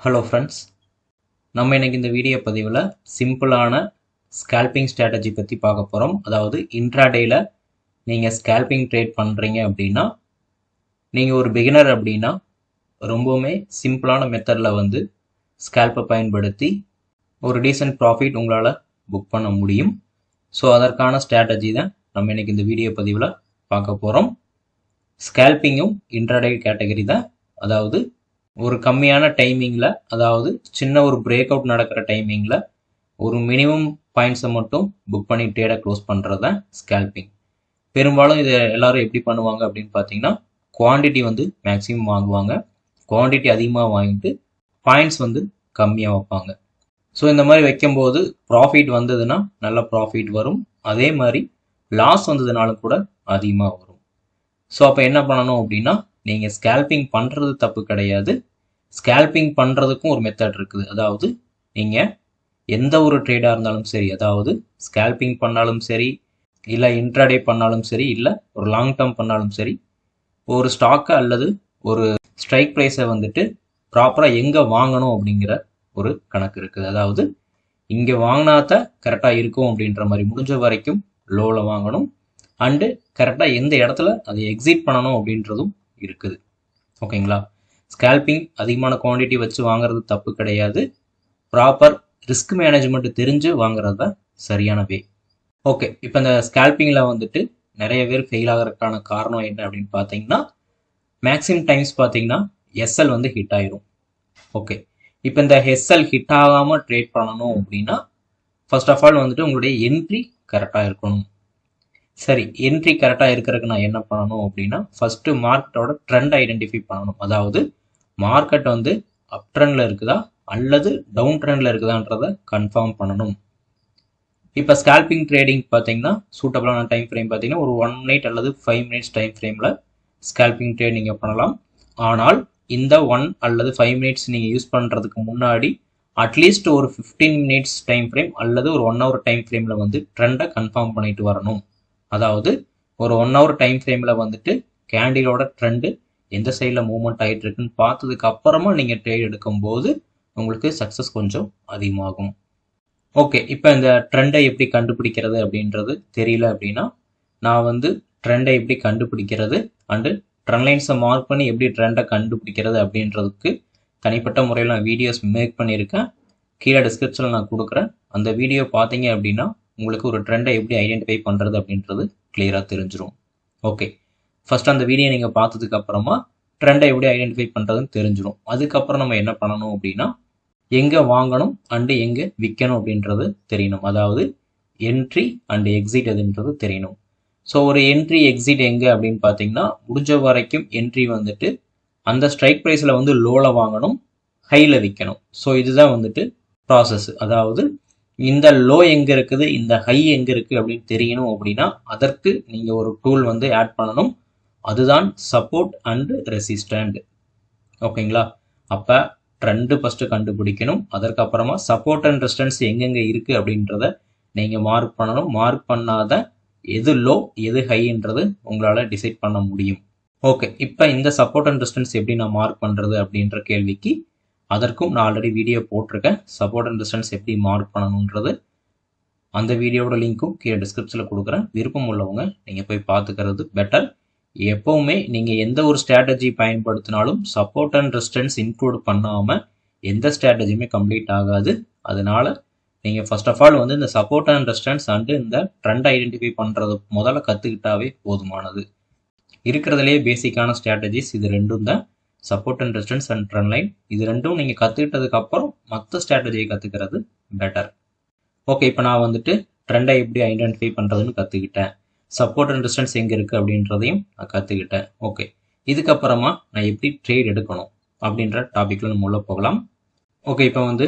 Hello friends, நம்ம இன்னைக்கு இந்த வீடியோ பதிவில் சிம்பிளான ஸ்கேல்பிங் ஸ்ட்ராட்டஜி பற்றி பார்க்க போகிறோம். அதாவது இன்ட்ராடேயில் நீங்கள் ஸ்கேல்பிங் ட்ரேட் பண்ணுறீங்க அப்படின்னா, நீங்கள் ஒரு பிகினர் அப்படின்னா ரொம்பவுமே சிம்பிளான மெத்தடில் வந்து ஸ்கேல்ப்பை பயன்படுத்தி ஒரு டீசென்ட் ப்ராஃபிட் உங்களால் புக் பண்ண முடியும். ஸோ அதற்கான ஸ்ட்ராட்டஜி தான் நம்ம இன்னைக்கு இந்த வீடியோ பதிவில் பார்க்க போகிறோம். ஸ்கேல்பிங்கும் இன்ட்ராடே கேட்டகரி தான். அதாவது ஒரு கம்மியான டைமிங்கில், அதாவது சின்ன ஒரு பிரேக் அவுட் நடக்கிற டைமிங்கில் ஒரு மினிமம் பாயிண்ட்ஸை மட்டும் புக் பண்ணி ட்ரேடை க்ளோஸ் பண்ணுறது தான் ஸ்கேல்பிங். பெரும்பாலும் இதை எல்லாரும் எப்படி பண்ணுவாங்க அப்படின்னு பார்த்தீங்கன்னா, குவான்டிட்டி வந்து மேக்ஸிமம் வாங்குவாங்க. குவான்டிட்டி அதிகமாக வாங்கிட்டு பாயிண்ட்ஸ் வந்து கம்மியாக வைப்பாங்க. ஸோ இந்த மாதிரி வைக்கும்போது ப்ராஃபிட் வந்ததுன்னா நல்ல ப்ராஃபிட் வரும். அதே மாதிரி லாஸ் வந்ததுனாலும் கூட அதிகமாக வரும். ஸோ அப்போ என்ன பண்ணணும் அப்படின்னா, நீங்கள் ஸ்கேல்பிங் பண்ணுறது தப்பு கிடையாது. ஸ்கேல்பிங் பண்ணுறதுக்கும் ஒரு மெத்தட் இருக்குது. அதாவது நீங்கள் எந்த ஒரு ட்ரேடாக இருந்தாலும் சரி, அதாவது ஸ்கேல்பிங் பண்ணாலும் சரி, இல்லை இன்ட்ராடே பண்ணாலும் சரி, இல்லை ஒரு லாங் டேர்ம் பண்ணாலும் சரி, ஒரு ஸ்டாக்கை அல்லது ஒரு ஸ்ட்ரைக் ப்ரைஸை வந்துட்டு ப்ராப்பராக எங்கே வாங்கணும் அப்படிங்கிற ஒரு கணக்கு இருக்குது. அதாவது இங்கே வாங்கினாதான் கரெக்டாக இருக்கும் அப்படின்ற மாதிரி முடிஞ்ச வரைக்கும் லோவில் வாங்கணும். அண்டு கரெக்டாக எந்த இடத்துல அதை எக்ஸிட் பண்ணணும் அப்படின்றதும் இருக்குது. ஓகேங்களா? ஸ்கேல்பிங் அதிகமான குவான்டிட்டி வச்சு வாங்குறது தப்பு கிடையாது. ப்ராப்பர் ரிஸ்க் மேனேஜ்மெண்ட் தெரிஞ்சு வாங்குறது தான் சரியான வே. ஓகே, இப்போ இந்த ஸ்கேல்பிங்கில் வந்துட்டு நிறைய பேர் ஃபெயில் ஆகிறதுக்கான காரணம் என்ன அப்படின்னு பார்த்தீங்கன்னா, மேக்ஸிமம் டைம்ஸ் பார்த்தீங்கன்னா எஸ்எல் வந்து ஹிட் ஆயிரும். ஓகே, இப்போ இந்த எஸ்எல் ஹிட் ஆகாமல் ட்ரேட் பண்ணணும் அப்படின்னா ஃபர்ஸ்ட் ஆஃப் ஆல் வந்துட்டு உங்களுடைய என்ட்ரி கரெக்டாக இருக்கணும். சரி, என்ட்ரி கரெக்டாக இருக்கிறதுக்கு நான் என்ன பண்ணணும் அப்படின்னா, ஃபர்ஸ்ட் மார்க்கெட்டோட ட்ரெண்ட் ஐடென்டிஃபை பண்ணணும். அதாவது மார்க்கெட் வந்து அப் ட்ரெண்டில் இருக்குதா அல்லது டவுன் ட்ரெண்டில் இருக்குதான்றதை கன்ஃபார்ம் பண்ணணும். இப்போ ஸ்கேல்பிங் ட்ரேடிங் பார்த்தீங்கன்னா சூட்டபிளான டைம் ஃப்ரேம் பார்த்தீங்கன்னா ஒரு 1 மினிட் அல்லது 5 மினிட்ஸ் டைம் ஃப்ரேமில் ஸ்கேல்பிங் ட்ரேட் நீங்கள் பண்ணலாம். ஆனால் இந்த 1 அல்லது 5 மினிட்ஸ் நீங்கள் யூஸ் பண்ணுறதுக்கு முன்னாடி அட்லீஸ்ட் ஒரு 15 மினிட்ஸ் டைம் ஃப்ரேம் அல்லது ஒரு 1 ஹவர் டைம் ஃப்ரேமில் வந்து ட்ரெண்டை கன்ஃபார்ம் பண்ணிட்டு வரணும். அதாவது ஒரு 1 ஹவர் டைம் ஃப்ரேமில் வந்துட்டு கேண்டிலோட ட்ரெண்டு எந்த சைடில் மூவ்மெண்ட் ஆகிட்டு இருக்குன்னு பார்த்ததுக்கு அப்புறமா நீங்கள் ட்ரேட் எடுக்கும்போது உங்களுக்கு சக்ஸஸ் கொஞ்சம் அதிகமாகும். ஓகே, இப்போ இந்த ட்ரெண்டை எப்படி கண்டுபிடிக்கிறது அப்படின்றது தெரியல அப்படின்னா, நான் வந்து ட்ரெண்டை எப்படி கண்டுபிடிக்கிறது அண்டு ட்ரெண்ட் லைன்ஸை மார்க் பண்ணி எப்படி ட்ரெண்டை கண்டுபிடிக்கிறது அப்படின்றதுக்கு தனிப்பட்ட முறையில் நான் வீடியோஸ் மேக் பண்ணியிருக்கேன். கீழே டிஸ்கிரிப்ஷனில் நான் கொடுக்குறேன். அந்த வீடியோ பார்த்தீங்க அப்படின்னா உங்களுக்கு ஒரு ட்ரெண்டை எப்படி ஐடென்டிஃபை பண்ணுறது அப்படின்றது கிளியராக தெரிஞ்சிடும். ஓகே, ஃபர்ஸ்ட் அந்த வீடியோ நீங்கள் பார்த்ததுக்கு அப்புறமா ட்ரெண்டை எப்படி ஐடென்டிஃபை பண்ணுறதுன்னு தெரிஞ்சிடும். அதுக்கப்புறம் நம்ம என்ன பண்ணணும் அப்படின்னா, எங்கே வாங்கணும் அண்டு எங்கே விற்கணும் அப்படின்றது தெரியணும். அதாவது என்ட்ரி அண்டு எக்ஸிட் எதுன்றது தெரியணும். ஸோ ஒரு என்ட்ரி எக்ஸிட் எங்கே அப்படின்னு பார்த்தீங்கன்னா, முடிஞ்ச வரைக்கும் என்ட்ரி வந்துட்டு அந்த ஸ்ட்ரைக் ப்ரைஸில் வந்து லோவில் வாங்கணும், ஹையில் விற்கணும். ஸோ இதுதான் வந்துட்டு ப்ராசஸ். அதாவது இந்த லோ எங்கே இருக்குது, இந்த ஹை எங்கே இருக்குது அப்படின்னு தெரியணும் அப்படின்னா அதற்கு நீங்கள் ஒரு டூல் வந்து ஆட் பண்ணணும். அதுதான் சப்போர்ட் அண்டு ரெசிஸ்டன்ட். ஓகேங்களா? அப்போ ட்ரெண்டு ஃபஸ்ட்டு கண்டுபிடிக்கணும். அதற்கப்புறமா சப்போர்ட் அண்ட் ரெசிஸ்டன்ஸ் எங்கெங்கே இருக்குது அப்படின்றத நீங்கள் மார்க் பண்ணணும். மார்க் பண்ணாத எது லோ எது ஹைன்றது உங்களால் டிசைட் பண்ண முடியும். ஓகே, இப்போ இந்த சப்போர்ட் அண்ட் ரெசிஸ்டன்ஸ் எப்படி நான் மார்க் பண்ணுறது அப்படின்ற கேள்விக்கு அதற்கும் நான் ஆல்ரெடி வீடியோ போட்டிருக்கேன். சப்போர்ட் அண்ட் ரெசிஸ்டன்ஸ் எப்படி மார்க் பண்ணணுன்றது அந்த வீடியோட லிங்க்கும் கீழே டிஸ்கிரிப்ஷனில் கொடுக்குறேன். விருப்பம் உள்ளவங்க நீங்கள் போய் பார்த்துக்கிறது பெட்டர். எப்போவுமே நீங்கள் எந்த ஒரு ஸ்ட்ராட்டஜி பயன்படுத்தினாலும் சப்போர்ட் அண்ட் ரெசிஸ்டன்ஸ் இன்க்ளூட் பண்ணாமல் எந்த ஸ்ட்ராட்டஜியுமே கம்ப்ளீட் ஆகாது. அதனால நீங்கள் ஃபர்ஸ்ட் ஆஃப் ஆல் வந்து இந்த சப்போர்ட் அண்ட் ரெசிஸ்டன்ஸ் அண்டு இந்த ட்ரெண்ட் ஐடென்டிஃபை பண்ணுறது முதல்ல கற்றுக்கிட்டாவே போதுமானது. இருக்கிறதுலேயே பேசிக்கான ஸ்ட்ராட்டஜிஸ் இது ரெண்டும் தான், support and resistance and trend line. இது ரெண்டும் நீங்கள் கற்றுக்கிட்டதுக்கு அப்புறம் மற்ற ஸ்ட்ராட்டஜியை கற்றுக்கிறது பெட்டர். ஓகே, இப்போ நான் வந்துட்டு ட்ரெண்டை எப்படி ஐடென்டிஃபை பண்ணுறதுன்னு கற்றுக்கிட்டேன். சப்போர்ட் அண்ட் ரெசிஸ்டன்ஸ் எங்கே இருக்குது அப்படின்றதையும் நான் கற்றுக்கிட்டேன். ஓகே, இதுக்கப்புறமா நான் எப்படி ட்ரேட் எடுக்கணும் அப்படின்ற டாப்பிக்கில் நம்ம உள்ளே போகலாம். ஓகே, இப்போ வந்து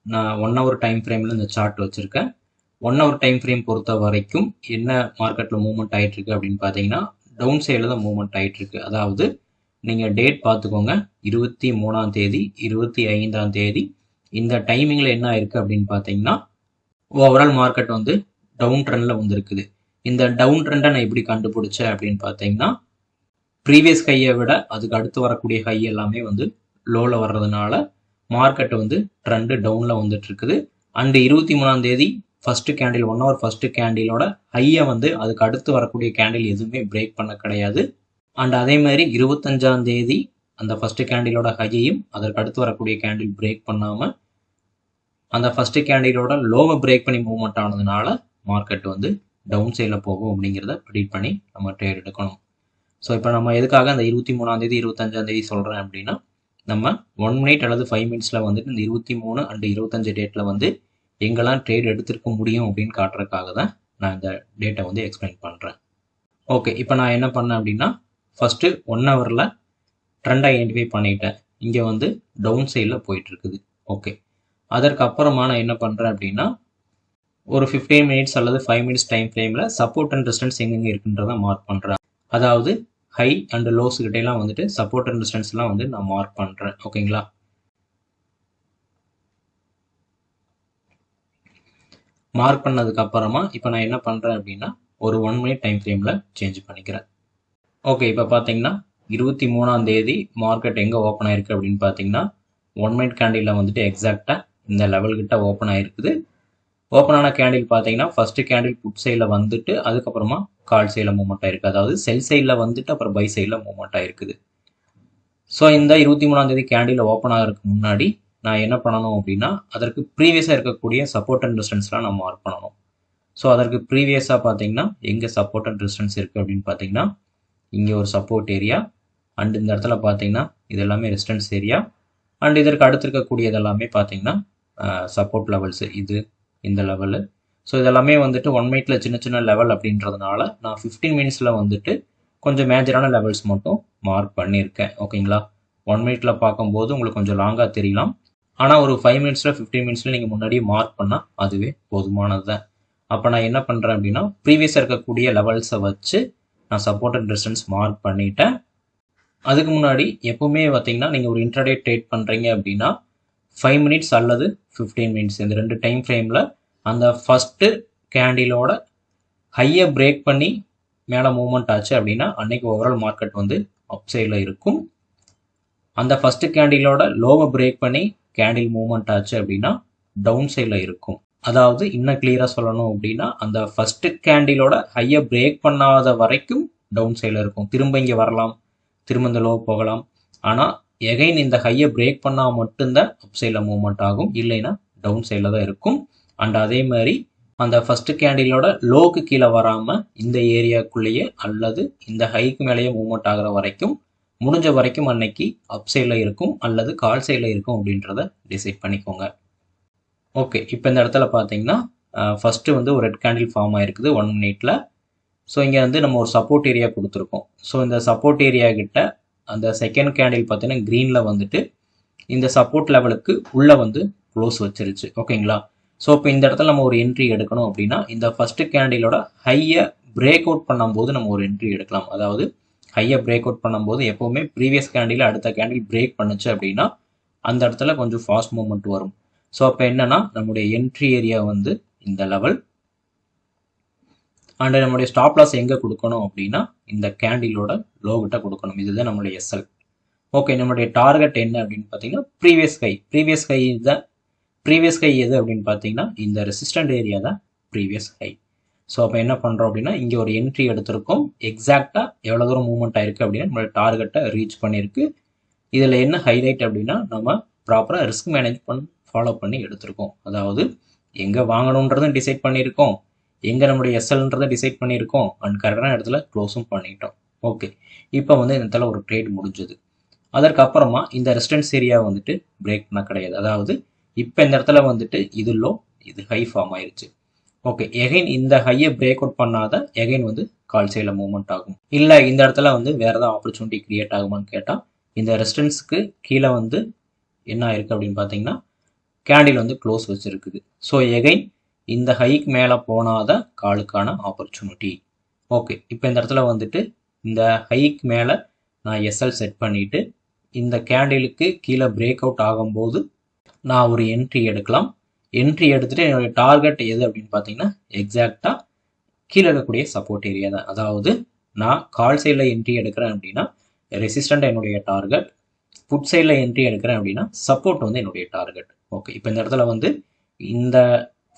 நான் 1 ஹவர் டைம் ஃப்ரேமில் இந்த சார்ட் வச்சுருக்கேன். 1 ஹவர் டைம் ஃப்ரேம் பொறுத்த வரைக்கும் என்ன மார்க்கெட்டில் மூவ்மெண்ட் ஆகிட்டுருக்கு அப்படின்னு பார்த்தீங்கன்னா, டவுன் சைடில் தான் மூவ்மெண்ட் ஆகிட்டுருக்கு. அதாவது நீங்கள் டேட் பார்த்துக்கோங்க, 23ஆம் தேதி 25ஆம் தேதி இந்த டைமிங்கில் என்ன ஆயிருக்கு அப்படின்னு பார்த்தீங்கன்னா, ஓவரால் மார்க்கெட் வந்து டவுன் ட்ரெண்டில் வந்துருக்குது. இந்த டவுன் ட்ரெண்டை நான் எப்படி கண்டுபிடிச்சேன் அப்படின்னு பார்த்தீங்கன்னா, ப்ரீவியஸ் ஹையை விட அதுக்கு அடுத்து வரக்கூடிய ஹை எல்லாமே வந்து லோவில் வர்றதுனால மார்க்கெட் வந்து ட்ரெண்டு டவுனில் வந்துட்டு இருக்குது. அண்டு 23ஆம் தேதி ஃபர்ஸ்ட் கேண்டில் 1 ஹவர் ஃபர்ஸ்ட் கேண்டிலோட ஹையை வந்து அதுக்கு அடுத்து வரக்கூடிய கேண்டில் எதுவுமே பிரேக் பண்ண கிடையாது. அண்ட் அதே மாதிரி 25ஆம் தேதி அந்த ஃபர்ஸ்ட் கேண்டிலோட ஹையையும் அதற்கு அடுத்து வரக்கூடிய கேண்டில் பிரேக் பண்ணாமல் அந்த ஃபர்ஸ்ட் கேண்டிலோட லோவை பிரேக் பண்ணி மூவ்மெண்ட் ஆனதுனால மார்க்கெட் வந்து டவுன் சைடில் போகும் அப்படிங்கிறத ப்ரெடிக்ட் பண்ணி நம்ம ட்ரேட் எடுக்கணும். ஸோ இப்போ நம்ம எதுக்காக அந்த 23ஆம் தேதி 25ஆம் தேதி சொல்கிறேன் அப்படின்னா, நம்ம 1 மினிட் அல்லது 5 மினிட்ஸில் வந்துட்டு இந்த 23 அண்ட் 25 டேட்டில் வந்து எங்கெல்லாம் ட்ரேட் எடுத்திருக்க முடியும் அப்படின்னு காட்டுறதுக்காக தான் நான் இந்த டேட்டை வந்து எக்ஸ்பிளைன் பண்ணுறேன். ஓகே, இப்போ நான் என்ன பண்ணேன் அப்படின்னா, ஃபஸ்ட்டு 1 ஹவரில் ட்ரெண்ட் ஐடென்டிஃபை பண்ணிட்டேன். இங்கே வந்து டவுன் சைடில் போயிட்டுருக்குது. ஓகே, அதற்கப்புறமா நான் என்ன பண்ணுறேன் அப்படின்னா, ஒரு 15 மினிட்ஸ் அல்லது 5 மினிட்ஸ் டைம் ஃப்ரேமில் சப்போர்ட் அண்ட் ரெசிஸ்டன்ஸ் எங்கெங்கே இருக்குன்றதை மார்க் பண்ணுறேன். அதாவது ஹை அண்ட் லோஸ் கிட்டேலாம் வந்துட்டு சப்போர்ட் அண்ட் ரெசிஸ்டன்ஸ்லாம் வந்து நான் மார்க் பண்ணுறேன். ஓகேங்களா? மார்க் பண்ணதுக்கு அப்புறமா இப்போ நான் என்ன பண்ணுறேன் அப்படின்னா, ஒரு 1 மினிட் டைம் ஃப்ரேமில் சேஞ்ச் பண்ணிக்கிறேன். ஓகே, இப்போ பார்த்தீங்கன்னா 23ஆம் தேதி மார்க்கெட் எங்கே ஓப்பன் ஆயிருக்கு அப்படின்னு பார்த்தீங்கன்னா, 1 மினிட் கேண்டிலில் வந்துட்டு எக்ஸாக்டாக இந்த லெவல் கிட்ட ஓப்பன் ஆயிருக்குது. ஓப்பன் ஆன கேண்டில் பார்த்தீங்கன்னா, ஃபர்ஸ்ட் கேண்டில் புட் சைடில் வந்துட்டு அதுக்கப்புறமா கால் சைடில் மூவ்மெண்ட் ஆயிருக்கு. அதாவது செல் சைடில் வந்துட்டு அப்புறம் பை சைடில் மூவ்மெண்ட் ஆயிருக்குது. ஸோ இந்த 23ஆம் தேதி கேண்டில் ஓப்பன் ஆகிறதுக்கு முன்னாடி நான் என்ன பண்ணணும் அப்படின்னா, அதற்கு ப்ரீவியஸாக இருக்கக்கூடிய சப்போர்ட் அண்ட் ரெசிஸ்டன்ஸ்லாம் நான் மார்க் பண்ணணும். ஸோ அதற்கு ப்ரீவியஸாக பார்த்தீங்கன்னா எங்கே சப்போர்ட் அண்ட் ரெசிஸ்டன்ஸ் இருக்குது அப்படின்னு பார்த்தீங்கன்னா, இங்கே ஒரு சப்போர்ட் ஏரியா அண்ட் இந்த இடத்துல பார்த்தீங்கன்னா இது எல்லாமே ரெசிஸ்டன்ஸ் ஏரியா அண்ட் இதற்கு அடுத்து இருக்கக்கூடியது எல்லாமே பார்த்தீங்கன்னா சப்போர்ட் லெவல்ஸ். இது இந்த லெவலு. ஸோ இதெல்லாமே வந்துட்டு 1 மினிட்ல சின்ன சின்ன லெவல் அப்படின்றதுனால நான் 15 மினிட்ஸில் வந்துட்டு கொஞ்சம் மேஜரான லெவல்ஸ் மட்டும் மார்க் பண்ணியிருக்கேன். ஓகேங்களா? 1 மினிட்ல பார்க்கும்போது உங்களுக்கு கொஞ்சம் லாங்காக தெரியலாம். ஆனால் ஒரு 5 மினிட்ஸில் 15 மினிட்ஸில் நீங்கள் முன்னாடியே மார்க் பண்ணால் அதுவே போதுமானது தான். அப்போ நான் என்ன பண்ணுறேன் அப்படின்னா, ப்ரீவியஸாக இருக்கக்கூடிய லெவல்ஸை வச்சு நான் சப்போர்ட் அண்ட் ரெசிஸ்டன்ஸ் மார்க் பண்ணிட்டேன். அதுக்கு முன்னாடி எப்பவுமே பார்த்தீங்கன்னா, நீங்கள் ஒரு இன்ட்ராடே ட்ரேட் பண்ணுறீங்க அப்படின்னா 5 மினிட்ஸ் அல்லது 15 மினிட்ஸ் இந்த 2 டைம் ஃப்ரேமில் அந்த ஃபஸ்ட்டு கேண்டிலோட ஹையை பிரேக் பண்ணி மேலே மூவ்மெண்ட் ஆச்சு அப்படின்னா அன்னைக்கு ஓவரால் மார்க்கெட் வந்து அப் சைடில் இருக்கும். அந்த ஃபஸ்ட்டு கேண்டிலோட லோவை பிரேக் பண்ணி கேண்டில் மூவ்மெண்ட் ஆச்சு அப்படின்னா டவுன் சைடில் இருக்கும். அதாவது இன்னும் கிளியராக சொல்லணும் அப்படின்னா, அந்த ஃபஸ்ட்டு கேண்டிலோட ஹையை பிரேக் பண்ணாத வரைக்கும் டவுன் சைடில் இருக்கும். திரும்ப இங்கே வரலாம், திரும்ப இந்த லோ போகலாம். ஆனால் எகைன் இந்த ஹையை பிரேக் பண்ணால் மட்டும்தான் அப் சைடில் மூவ்மெண்ட் ஆகும், இல்லைன்னா டவுன் சைடில் தான் இருக்கும். அண்ட் அதே மாதிரி அந்த ஃபர்ஸ்ட் கேண்டிலோட லோக்கு கீழே வராமல் இந்த ஏரியாக்குள்ளேயே அல்லது இந்த ஹைக்கு மேலேயே மூவ்மெண்ட் ஆகிற வரைக்கும் முடிஞ்ச வரைக்கும் அன்னைக்கு அப் சைடில் இருக்கும் அல்லது கால் சைடில் இருக்கும் அப்படின்றத டிசைட் பண்ணிக்கோங்க. ஓகே, இப்போ இந்த இடத்துல பார்த்தீங்கன்னா ஃபஸ்ட்டு வந்து ஒரு ரெட் கேண்டில் ஃபார்ம் ஆயிருக்குது 1 மினிட்ல. ஸோ இங்கே வந்து நம்ம ஒரு சப்போர்ட் ஏரியா கொடுத்துருக்கோம். ஸோ இந்த சப்போர்ட் ஏரியா கிட்ட அந்த செகண்ட் கேண்டில் பார்த்தீங்கன்னா க்ரீனில் வந்துட்டு இந்த சப்போர்ட் லெவலுக்கு உள்ளே வந்து க்ளோஸ் வச்சிருச்சு. ஓகேங்களா? ஸோ இப்போ இந்த இடத்துல நம்ம ஒரு என்ட்ரி எடுக்கணும் அப்படின்னா, இந்த ஃபர்ஸ்ட் கேண்டிலோட ஹையை பிரேக் அவுட் பண்ணும்போது நம்ம ஒரு என்ட்ரி எடுக்கலாம். அதாவது ஹையை பிரேக் அவுட் பண்ணும்போது எப்போவுமே ப்ரீவியஸ் கேண்டில் அடுத்த கேண்டில் பிரேக் பண்ணுச்சு அப்படின்னா அந்த இடத்துல கொஞ்சம் ஃபாஸ்ட் மூவ்மெண்ட் வரும். ஸோ அப்போ என்னன்னா, நம்முடைய என்ட்ரி ஏரியா வந்து இந்த லெவல் அண்ட் நம்முடைய ஸ்டாப் லாஸ் எங்கே கொடுக்கணும் அப்படின்னா இந்த கேண்டிலோட லோ கிட்ட கொடுக்கணும். இதுதான் நம்மளுடைய எஸ்எல். ஓகே, நம்மளுடைய டார்கெட் என்ன அப்படின்னு பார்த்தீங்கன்னா ப்ரீவியஸ் ஹை தான். ப்ரீவியஸ் ஹை எது அப்படின்னு பார்த்தீங்கன்னா இந்த ரெசிஸ்டன்ட் ஏரியா தான் ப்ரீவியஸ் ஹை. ஸோ அப்போ என்ன பண்ணுறோம் அப்படின்னா, இங்கே ஒரு என்ட்ரி எடுத்திருக்கோம். எக்ஸாக்டாக எவ்வளோ தூரம் மூவ்மெண்ட் ஆயிருக்கு அப்படின்னா நம்மளோட டார்கெட்டை ரீச் பண்ணியிருக்கு. இதில் என்ன ஹைலைட் அப்படின்னா, நம்ம ப்ராப்பராக ரிஸ்க் மேனேஜ்மெண்ட் ஃபாலோ பண்ணி எடுத்திருக்கோம். அதாவது எங்கே வாங்கணுன்றதும் டிசைட் பண்ணியிருக்கோம், எங்கே நம்மளுடைய எஸ்எல்ன்றதை டிசைட் பண்ணியிருக்கோம் அண்ட் கரெக்டான இடத்துல க்ளோஸும் பண்ணிட்டோம். ஓகே, இப்போ வந்து இந்த இடத்துல ஒரு ட்ரேட் முடிஞ்சது. அதற்கப்புறமா இந்த ரெசிஸ்டன்ஸ் ஏரியா வந்துட்டு பிரேக் பண்ண கிடையாது. அதாவது இப்போ இந்த இடத்துல வந்துட்டு இது லோ, இது ஹை ஃபார்ம் ஆயிருச்சு. ஓகே, எகைன் இந்த ஹையை பிரேக் அவுட் பண்ணாத எகைன் வந்து கால் சைடில் மூவ்மெண்ட் ஆகும். இல்லை இந்த இடத்துல வந்து வேற ஏதாவது ஆப்பர்ச்சுனிட்டி கிரியேட் ஆகுமான்னு கேட்டால், இந்த ரெசிஸ்டன்ஸ்க்கு கீழே வந்து என்ன ஆயிருக்கு அப்படின்னு பார்த்தீங்கன்னா கேண்டில் வந்து க்ளோஸ் வச்சிருக்குது. ஸோ எகைன் இந்த ஹைக்கு மேலே போனாத காலுக்கான ஆப்பர்ச்சுனிட்டி. ஓகே, இப்போ இந்த இடத்துல வந்துட்டு இந்த ஹைக்கு மேலே நான் எஸ்எல் செட் பண்ணிட்டு இந்த கேண்டிலுக்கு கீழே பிரேக் அவுட் ஆகும்போது நான் ஒரு என்ட்ரி எடுக்கலாம். என்ட்ரி எடுத்துட்டு என்னுடைய டார்கெட் எது அப்படின்னு பார்த்தீங்கன்னா எக்ஸாக்டாக கீழே இருக்கக்கூடிய சப்போர்ட் ஏரியா தான். அதாவது நான் கால் சைடில் என்ட்ரி எடுக்கிறேன் அப்படின்னா ரெசிஸ்டண்ட் என்னுடைய டார்கெட், புட் சைடில் என்ட்ரி எடுக்கிறேன் அப்படின்னா சப்போர்ட் வந்து என்னுடைய டார்கெட். ஓகே, இப்போ இந்த இடத்துல வந்து இந்த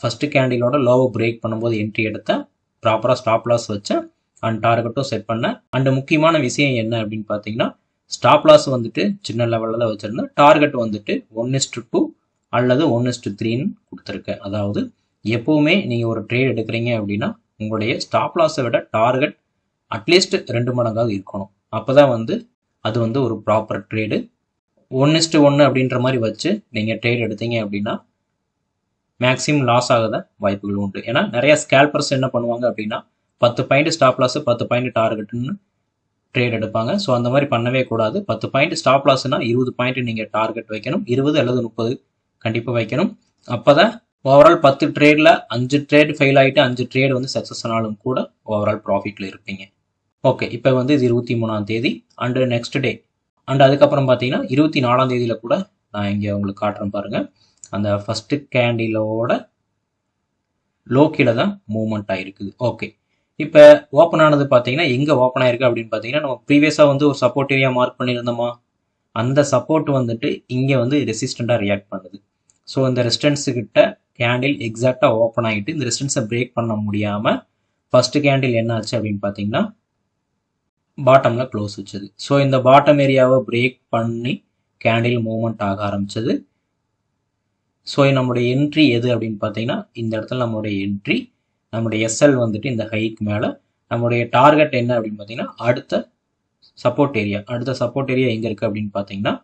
ஃபஸ்ட்டு கேண்டிலோட லோவை பிரேக் பண்ணும்போது என்ட்ரி எடுத்தேன், ப்ராப்பராக ஸ்டாப் லாஸ் வச்சேன் அண்ட் டார்கெட்டும் செட் பண்ணேன். அண்ட் முக்கியமான விஷயம் என்ன அப்படின்னு பார்த்தீங்கன்னா, ஸ்டாப் லாஸ் வந்துட்டு சின்ன லெவலில் தான் வச்சுருந்தேன், டார்கெட் வந்துட்டு 1:2 அல்லது 1:3ன்னு கொடுத்துருக்கேன். அதாவது எப்போவுமே நீங்கள் ஒரு ட்ரேட் எடுக்கிறீங்க அப்படின்னா உங்களுடைய ஸ்டாப் லாஸை விட டார்கெட் அட்லீஸ்ட் 2 மடங்காவது இருக்கணும். அப்போ தான் வந்து அது வந்து ஒரு ப்ராப்பர் ட்ரேடு. 1:1 அப்படின்ற மாதிரி வச்சு நீங்கள் ட்ரேட் எடுத்தீங்க அப்படின்னா மேக்ஸிமம் லாஸ் ஆகாத வாய்ப்புகள் உண்டு. ஏன்னா நிறைய ஸ்கேல்பர்ஸ் என்ன பண்ணுவாங்க அப்படின்னா 10 பாயிண்ட் ஸ்டாப் லாஸ் 10 பாயிண்ட் டார்கெட்னு ட்ரேட் எடுப்பாங்க. ஸோ அந்த மாதிரி பண்ணவே கூடாது. 10 பாயிண்ட் ஸ்டாப் லாஸ்னா 20 பாயிண்ட் நீங்கள் டார்கெட் வைக்கணும், 20 அல்லது 30 கண்டிப்பாக வைக்கணும். அப்போ தான் ஓவரால் 10 ட்ரேடில் 5 ட்ரேட் ஃபெயில் ஆகிட்டு 5 ட்ரேட் வந்து சக்ஸஸ் ஆனாலும் கூட ஓவரால் ப்ராஃபிட்டில் இருப்பீங்க. ஓகே, இப்போ வந்து இது 23ஆம் தேதி அண்டு நெக்ஸ்ட் டே அண்ட் அதுக்கப்புறம் பார்த்தீங்கன்னா 24ஆம் தேதியில் கூட நான் இங்கே உங்களுக்கு காட்டுறேன் பாருங்கள். அந்த ஃபஸ்ட்டு கேண்டிலோட லோ கீழே தான் மூவ்மெண்ட் ஆகிருக்குது. ஓகே, இப்போ ஓப்பன் ஆனது பார்த்தீங்கன்னா எங்கே ஓப்பன் ஆயிருக்கு அப்படின்னு பார்த்தீங்கன்னா, நம்ம ப்ரீவியஸாக வந்து ஒரு சப்போர்ட் ஏரியா மார்க் பண்ணியிருந்தோமா, அந்த சப்போர்ட் வந்துட்டு இங்கே வந்து ரெசிஸ்டண்ட்டாக ரியாக்ட் பண்ணுது. ஸோ இந்த ரெசிஸ்டன்ஸுக்கிட்ட கேண்டில் எக்ஸாக்டாக ஓப்பன் ஆகிட்டு இந்த ரெசிஸ்டன்ஸை பிரேக் பண்ண முடியாமல் ஃபஸ்ட்டு கேண்டில் என்ன ஆச்சு அப்படின்னு பார்த்தீங்கன்னா பாட்டமில் க்ளோஸ் வச்சது. ஸோ இந்த பாட்டம் ஏரியாவை பிரேக் பண்ணி கேண்டில் மூவ்மெண்ட் ஆக ஆரம்பிச்சது. ஸோ நம்மளுடைய என்ட்ரி எது அப்படின்னு பார்த்தீங்கன்னா இந்த இடத்துல நம்மளுடைய என்ட்ரி, நம்மளுடைய எஸ்எல் வந்துட்டு இந்த ஹைக்கு மேலே, நம்மளுடைய டார்கெட் என்ன அப்படின்னு பார்த்தீங்கன்னா அடுத்த சப்போர்ட் ஏரியா. அடுத்த சப்போர்ட் ஏரியா எங்கே இருக்குது அப்படின்னு பார்த்தீங்கன்னா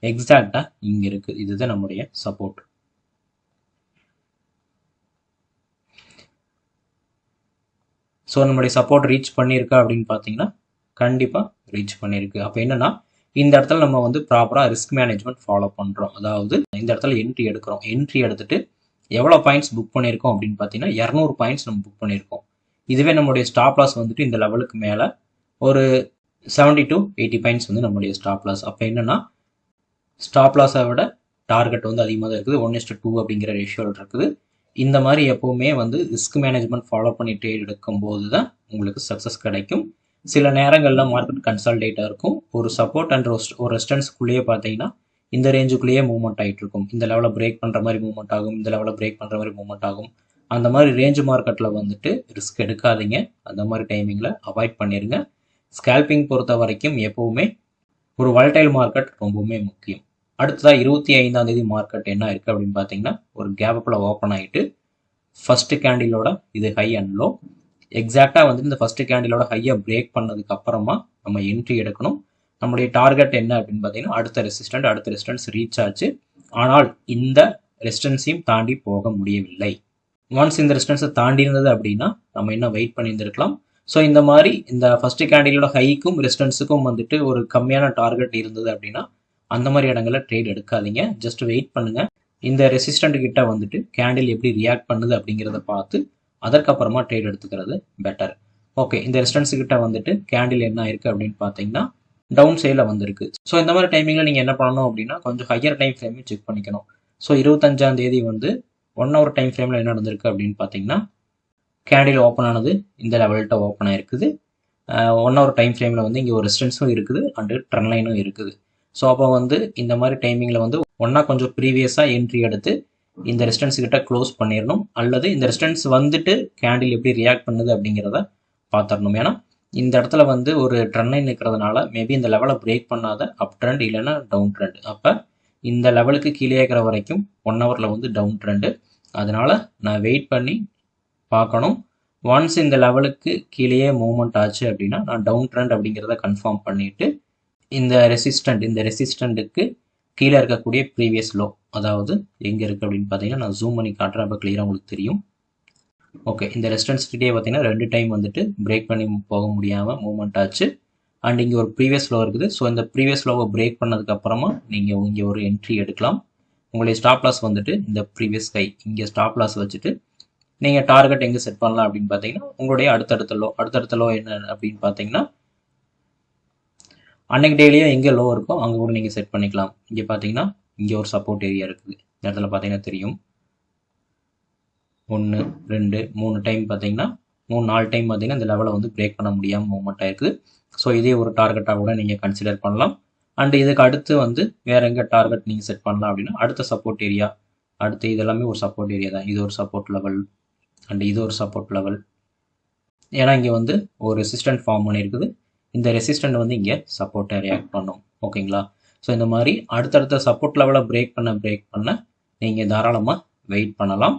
எக்ஸாக்டாக இங்கே இருக்குது. இதுதான் நம்முடைய சப்போர்ட். ஸோ நம்மளுடைய சப்போர்ட் ரீச் பண்ணியிருக்கா அப்படின்னு பார்த்தீங்கன்னா கண்டிப்பாக ரீச் பண்ணியிருக்கு. அப்போ என்னென்னா இந்த இடத்துல நம்ம வந்து ப்ராப்பராக ரிஸ்க் மேனேஜ்மெண்ட் ஃபாலோ பண்ணுறோம். அதாவது இந்த இடத்துல என்ட்ரி எடுக்கிறோம், என்ட்ரி எடுத்துகிட்டு எவ்வளோ பாயிண்ட்ஸ் புக் பண்ணியிருக்கோம் அப்படின்னு பார்த்தீங்கன்னா 200 பாயிண்ட்ஸ் நம்ம புக் பண்ணியிருக்கோம். இதுவே நம்மளுடைய ஸ்டாப் லாஸ் வந்துட்டு இந்த லெவலுக்கு மேலே ஒரு 70 to 80 பாயிண்ட்ஸ் வந்து நம்மளுடைய ஸ்டாப் லாஸ். அப்போ என்னென்னா ஸ்டாப் லாஸை விட டார்கெட் வந்து அதிகமாக தான் இருக்குது, 1:2 அப்படிங்கிற ரேஷியோவில் இருக்குது. இந்த மாதிரி எப்போவுமே வந்து ரிஸ்க் மேனேஜ்மெண்ட் ஃபாலோ பண்ணி ட்ரேட் எடுக்கும்போது தான் உங்களுக்கு சக்ஸஸ் கிடைக்கும். சில நேரங்களில் மார்க்கெட் கன்சால்டேட்டாக இருக்கும். ஒரு சப்போர்ட் அண்ட் ஒரு ரெசிஸ்டன்ஸ்க்குள்ளேயே பார்த்தீங்கன்னா இந்த ரேஞ்சுக்குள்ளேயே மூவ்மெண்ட் ஆகிட்டு இருக்கும். இந்த லெவலில் பிரேக் பண்ணுற மாதிரி மூவ்மெண்ட் ஆகும், இந்த லெவலில் பிரேக் பண்ணுற மாதிரி மூவ்மெண்ட் ஆகும். அந்த மாதிரி ரேஞ்ச் மார்க்கெட்டில் வந்துட்டு ரிஸ்க் எடுக்காதீங்க. அந்த மாதிரி டைமிங்கில் அவாய்ட் பண்ணிடுங்க. ஸ்கேல்பிங் பொறுத்த வரைக்கும் எப்போவுமே ஒரு வாலடைல் மார்க்கெட் ரொம்பவுமே முக்கியம். அடுத்ததாக 25ஆம் தேதி மார்க்கெட் என்ன இருக்குது அப்படின்னு பார்த்தீங்கன்னா ஒரு கேப்பில் ஓப்பன் ஆகிட்டு ஃபஸ்ட்டு கேண்டிலோட இது ஹை அண்ட் லோ எக்ஸாக்டாக வந்து இந்த ஃபஸ்ட்டு கேண்டிலோட ஹையை பிரேக் பண்ணதுக்கு அப்புறமா நம்ம என்ட்ரி எடுக்கணும். நம்மளுடைய டார்கெட் என்ன அப்படின்னு பார்த்தீங்கன்னா அடுத்த ரெசிஸ்டன்ஸ் ரீச் ஆச்சு. ஆனால் இந்த ரெசிஸ்டன்ஸையும் தாண்டி போக முடியவில்லை. ஒன்ஸ் இந்த ரெசிஸ்டன்ஸை தாண்டி இருந்தது அப்படின்னா நம்ம இன்னும் வெயிட் பண்ணியிருந்திருக்கலாம். ஸோ இந்த மாதிரி இந்த ஃபஸ்ட்டு கேண்டிலோட ஹைக்கும் ரெசிஸ்டன்ஸுக்கும் வந்துட்டு ஒரு கம்மியான டார்கெட் இருந்தது அப்படின்னா அந்த மாதிரி இடங்களில் ட்ரேட் எடுக்காதீங்க. ஜஸ்ட் வெயிட் பண்ணுங்கள். இந்த ரெசிஸ்டன்ட் கிட்ட வந்துட்டு கேண்டில் எப்படி ரியாக்ட் பண்ணுது அப்படிங்கிறத பார்த்து அதற்கப்புறமா ட்ரேட் எடுத்துக்கிறது பெட்டர். ஓகே, இந்த ரெசிஸ்டன்ஸ் கிட்ட வந்துட்டு கேண்டில் என்ன இருக்குது அப்படின்னு பார்த்தீங்கன்னா டவுன் சைடில் வந்திருக்கு. ஸோ இந்த மாதிரி டைமிங்கில் நீங்கள் என்ன பண்ணணும் அப்படின்னா கொஞ்சம் ஹையர் டைம் ஃப்ரேமே செக் பண்ணிக்கணும். ஸோ 25ஆம் தேதி வந்து 1 hour டைம் ஃப்ரேமில் என்ன நடந்திருக்கு அப்படின்னு பார்த்தீங்கன்னா கேண்டில் ஓப்பன் ஆனது இந்த லெவல்கிட்ட ஓப்பன் ஆகிருக்குது. 1 hour டைம் ஃப்ரேமில் வந்து இங்கே ஒரு ரெசிஸ்டன்ஸும் இருக்குது அண்டு ட்ரெண்ட் லைனும் இருக்குது. ஸோ அப்போ வந்து இந்த மாதிரி டைமிங்கில் வந்து ஒன்றா கொஞ்சம் ப்ரீவியஸாக என்ட்ரி எடுத்து இந்த ரெசிஸ்டன்ஸ் கிட்ட க்ளோஸ் பண்ணிடணும், அல்லது இந்த ரெசிஸ்டன்ஸ் வந்துட்டு கேண்டில் எப்படி ரியாக்ட் பண்ணுது அப்படிங்கிறத பார்த்துடணும். ஏன்னா இந்த இடத்துல வந்து ஒரு ட்ரெண்ட் லைன் இருக்கிறதுனால மேபி இந்த லெவலை பிரேக் பண்ணாத அப் ட்ரெண்ட் இல்லைன்னா டவுன் ட்ரெண்ட். அப்போ இந்த லெவலுக்கு கீழே இருக்கிற வரைக்கும் 1 hourல வந்து டவுன் ட்ரெண்டு. அதனால் நான் வெயிட் பண்ணி பார்க்கணும். ஒன்ஸ் இந்த லெவலுக்கு கீழேயே மூவ்மெண்ட் ஆச்சு அப்படின்னா நான் டவுன் ட்ரெண்ட் அப்படிங்கிறத கன்ஃபார்ம் பண்ணிவிட்டு இந்த ரெசிஸ்டண்ட்டுக்கு கீழே இருக்கக்கூடிய ப்ரீவியஸ் லோ, அதாவது எங்கே இருக்குது அப்படின்னு பார்த்தீங்கன்னா நான் ஜூம் பண்ணி காட்டுறேன், அப்போ கிளியராக உங்களுக்கு தெரியும். ஓகே, இந்த ரெசிஸ்டன்ஸ் கிட்டே பார்த்தீங்கன்னா 2 டைம் வந்துட்டு பிரேக் பண்ணி போக முடியாமல் மூவ்மெண்ட் ஆச்சு. அண்ட் இங்கே ஒரு ப்ரீவியஸ் லோ இருக்குது. ஸோ இந்த ப்ரீவியஸ் லோவை பிரேக் பண்ணதுக்கப்புறமா நீங்கள் இங்கே ஒரு என்ட்ரி எடுக்கலாம். உங்களுடைய ஸ்டாப் லாஸ் வந்துட்டு இந்த ப்ரீவியஸ் ஹை இங்கே ஸ்டாப் லாஸ் வச்சுட்டு நீங்கள் டார்கெட் எங்கே செட் பண்ணலாம் அப்படின்னு பார்த்தீங்கன்னா உங்களுடைய அடுத்தடுத்த லோ என்ன அப்படின்னு பார்த்தீங்கன்னா அன்னைக்கு டெய்லியும் எங்கே லோ இருக்கோ அங்கே கூட நீங்கள் செட் பண்ணிக்கலாம். இங்கே பார்த்தீங்கன்னா இங்கே ஒரு சப்போர்ட் ஏரியா இருக்குது. இந்த இடத்துல பார்த்தீங்கன்னா தெரியும் 1 2 3 டைம் பார்த்தீங்கன்னா 3-4 டைம் பார்த்தீங்கன்னா இந்த லெவலை வந்து பிரேக் பண்ண முடியாமல் மூவ்மெண்ட் ஆயிருக்குது. ஸோ இதே ஒரு டார்கெட்டாக கூட நீங்கள் கன்சிடர் பண்ணலாம். அண்ட் இதுக்கு அடுத்து வந்து வேற எங்கே டார்கெட் நீங்கள் செட் பண்ணலாம் அப்படின்னா அடுத்த சப்போர்ட் ஏரியா, அடுத்து இதெல்லாமே ஒரு சப்போர்ட் ஏரியா தான். இது ஒரு சப்போர்ட் லெவல் அண்ட் இது ஒரு சப்போர்ட் லெவல். ஏன்னா இங்கே வந்து ஒரு ரெசிஸ்டன்ட் ஃபார்ம் பண்ணியிருக்குது. இந்த ரெசிஸ்டன்ட் வந்து இங்கே சப்போர்ட்டாக ரியாக்ட் பண்ணும். ஓகேங்களா? ஸோ இந்த மாதிரி அடுத்தடுத்த சப்போர்ட் லெவலை பிரேக் பண்ண நீங்கள் தாராளமாக வெயிட் பண்ணலாம்.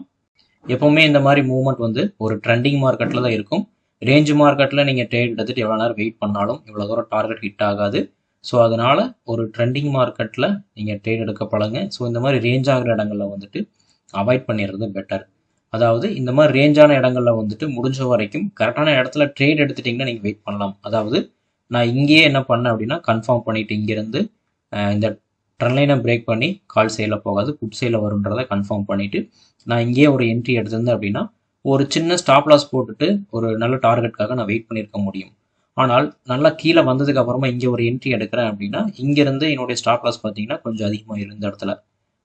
எப்போவுமே இந்த மாதிரி மூவ்மெண்ட் வந்து ஒரு ட்ரெண்டிங் மார்க்கெட்டில் தான் இருக்கும். ரேஞ்ச் மார்க்கெட்டில் நீங்கள் ட்ரேட் எடுத்துகிட்டு எவ்வளோ நேரம் வெயிட் பண்ணாலும் இவ்வளோ தூரம் டார்கெட் ஹிட் ஆகாது. ஸோ அதனால் ஒரு ட்ரெண்டிங் மார்க்கெட்டில் நீங்கள் ட்ரேட் எடுக்க பழங்க. ஸோ இந்த மாதிரி ரேஞ்ச் ஆகிற இடங்களில் வந்துட்டு அவாய்ட் பண்ணிடுறது பெட்டர். அதாவது இந்த மாதிரி ரேஞ்சான இடங்களில் வந்துட்டு முடிஞ்ச வரைக்கும் கரெக்டான இடத்துல ட்ரேட் எடுத்துட்டிங்கன்னா நீங்கள் வெயிட் பண்ணலாம். அதாவது நான் இங்கேயே என்ன பண்ணேன் அப்படின்னா கன்ஃபார்ம் பண்ணிவிட்டு இங்கேருந்து இந்த ட்ரெண்ட் லைனை பிரேக் பண்ணி கால் சைடில் போகாது, புட் சைடில் வரும்ன்றதை கன்ஃபார்ம் பண்ணிவிட்டு நான் இங்கேயே ஒரு என்ட்ரி எடுத்திருந்தேன் அப்படின்னா ஒரு சின்ன ஸ்டாப் லாஸ் போட்டுட்டு ஒரு நல்ல டார்கெட்டுக்காக நான் வெயிட் பண்ணியிருக்க முடியும். ஆனால் நல்லா கீழே வந்ததுக்கு அப்புறமா இங்கே ஒரு என்ட்ரி எடுக்கிறேன் அப்படின்னா இங்கேருந்து என்னுடைய ஸ்டாப் லாஸ் பார்த்தீங்கன்னா கொஞ்சம் அதிகமாக இருந்த இடத்துல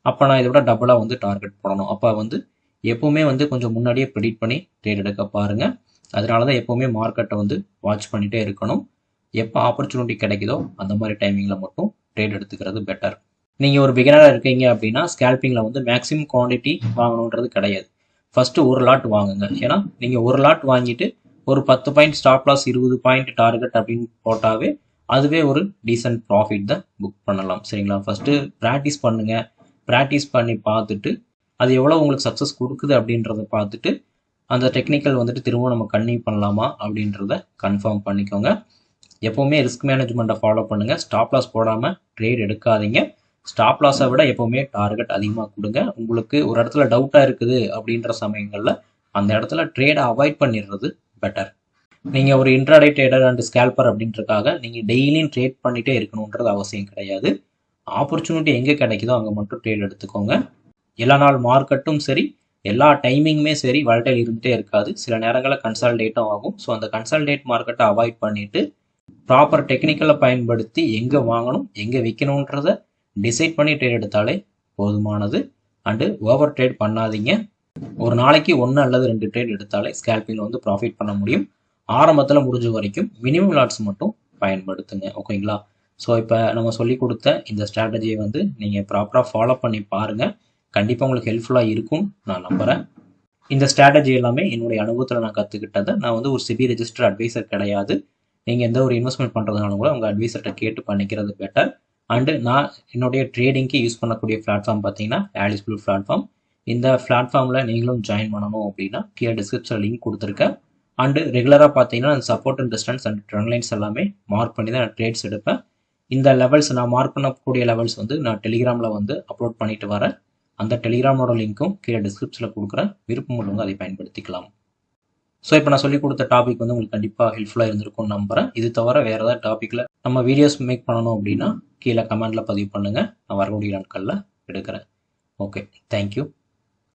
அப்போ நான் இதை விட டபுளாக வந்து டார்கெட் போடணும். அப்போ வந்து எப்போவுமே வந்து கொஞ்சம் முன்னாடியே ப்ரெடிக்ட் பண்ணி ட்ரேட் எடுக்க பாருங்கள். அதனால தான் எப்போவுமே மார்க்கெட்டை வந்து வாட்ச் பண்ணிகிட்டே இருக்கணும். எப்போ ஆப்பர்ச்சுனிட்டி கிடைக்குதோ அந்த மாதிரி டைமிங்கில் மட்டும் ட்ரேட் எடுத்துக்கிறது பெட்டர். நீங்கள் ஒரு பிகினராக இருக்கீங்க அப்படின்னா ஸ்கேல்பிங்கில் வந்து மேக்ஸிமம் குவான்டிட்டி வாங்கணுன்றது கிடையாது. ஃபஸ்ட்டு ஒரு லாட் வாங்குங்க. ஏன்னா நீங்கள் ஒரு லாட் வாங்கிட்டு ஒரு 10 point stop loss 20 point target அப்படின்னு போட்டாவே அதுவே ஒரு டீசென்ட் ப்ராஃபிட் தான் புக் பண்ணலாம். சரிங்களா? ஃபஸ்ட்டு ப்ராக்டிஸ் பண்ணுங்கள். ப்ராக்டிஸ் பண்ணி பார்த்துட்டு அது எவ்வளோ உங்களுக்கு சக்ஸஸ் கொடுக்குது அப்படின்றத பார்த்துட்டு அந்த டெக்னிக்கல் வந்துட்டு திரும்ப நம்ம கன்டினியூ பண்ணலாமா அப்படின்றத கன்ஃபார்ம் பண்ணிக்கோங்க. எப்போவுமே ரிஸ்க் மேனேஜ்மெண்ட்டை ஃபாலோ பண்ணுங்கள். ஸ்டாப் லாஸ் போடாமல் ட்ரேட் எடுக்காதீங்க. ஸ்டாப் லாஸை விட எப்போவுமே டார்கெட் அதிகமாக கொடுங்க. உங்களுக்கு ஒரு இடத்துல டவுட்டாக இருக்குது அப்படின்ற சமயங்களில் அந்த இடத்துல ட்ரேடை அவாய்ட் பண்ணிடுறது பெட்டர். நீங்கள் ஒரு இன்ட்ராடே ட்ரேடர் அண்ட் ஸ்கேல்பர் அப்படின்றதுக்காக நீங்கள் டெய்லியும் ட்ரேட் பண்ணிகிட்டே இருக்கணுன்றது அவசியம் கிடையாது. ஆப்பர்ச்சுனிட்டி எங்கே கிடைக்குதோ அங்கே மட்டும் ட்ரேட் எடுத்துக்கோங்க. எல்லா நாள் மார்க்கெட்டும் சரி, எல்லா டைமிங்குமே சரி வாலடைல் இருந்துகிட்டே இருக்காது. சில நேரங்களில் கன்சால்டேட்டும் ஆகும். ஸோ அந்த கன்சால்டேட் மார்க்கெட்டை அவாய்ட் பண்ணிவிட்டு ப்ராப்பர் டெக்னிக்கலை பயன்படுத்தி எங்கே வாங்கணும் எங்கே விற்கணுன்றதை டிசைட் பண்ணி ட்ரேட் எடுத்தாலே போதுமானது. அண்டு ஓவர் ட்ரேட் பண்ணாதீங்க. ஒரு நாளைக்கு 1 அல்லது 2 ட்ரேட் எடுத்தாலே ஸ்கேல்பிங்கில் வந்து ப்ராஃபிட் பண்ண முடியும். ஆரம்பத்தில் முடிஞ்ச வரைக்கும் மினிமம் லாட்ஸ் மட்டும் பயன்படுத்துங்க. ஓகேங்களா? ஸோ இப்போ நம்ம சொல்லி கொடுத்த இந்த ஸ்ட்ராட்டஜியை வந்து நீங்கள் ப்ராப்பராக ஃபாலோ பண்ணி பாருங்கள். கண்டிப்பாக உங்களுக்கு ஹெல்ப்ஃபுல்லாக இருக்கும் நான் நம்புகிறேன். இந்த ஸ்ட்ராட்டஜி எல்லாமே என்னுடைய அனுபவத்தில் நான் கற்றுக்கிட்டதை. நான் வந்து ஒரு செபி ரெஜிஸ்டர் அட்வைசர் கிடையாது. நீங்கள் எந்த ஒரு இன்வெஸ்ட்மெண்ட் பண்ணுறதுனாலும் கூட உங்கள் அட்வைசர்கிட்ட கேட்டு பண்ணிக்கிறது பெட்டர். அண்டு நான் என்னுடைய ட்ரேடிங்க்கு யூஸ் பண்ணக்கூடிய பிளாட்ஃபார்ம் பார்த்தீங்கன்னா ஆலிஸ் ப்ளூ பிளாட்ஃபார்ம். இந்த பிளாட்ஃபார்மில் நீங்களும் ஜாயின் பண்ணணும் அப்படின்னா கீழே டிஸ்கிரிப்ஷனில் லிங்க் கொடுத்துருக்கேன். அண்டு ரெகுலராக பார்த்தீங்கன்னா அந்த support and distance and trend lines எல்லாமே மார்க் பண்ணி தான் நான் ட்ரேட்ஸ் எடுப்பேன். இந்த லெவல்ஸ் நான் மார்க் பண்ணக்கூடிய லெவல்ஸ் வந்து நான் டெலிகிராமில் வந்து அப்லோட் பண்ணிட்டு வரேன். அந்த டெலிகிராமோட லிங்க்கும் கீழே டிஸ்கிரிப்ஷனில் கொடுக்குறேன். விருப்பம் உள்ளவங்க அதை பயன்படுத்திக்கலாம். ஸோ இப்போ நான் சொல்லி கொடுத்த டாபிக் வந்து உங்களுக்கு கண்டிப்பாக ஹெல்ப்ஃபுல்லாக இருந்திருக்கும்னு நம்புகிறேன். இது தவிர வேறு ஏதாவது டாப்பிக்கில் நம்ம வீடியோஸ் மேக் பண்ணணும் அப்படின்னா கீழே கமெண்டில் பதிவு பண்ணுங்கள். நான் வரக்கூடிய நாட்களில் எடுக்கிறேன். Okay, thank you.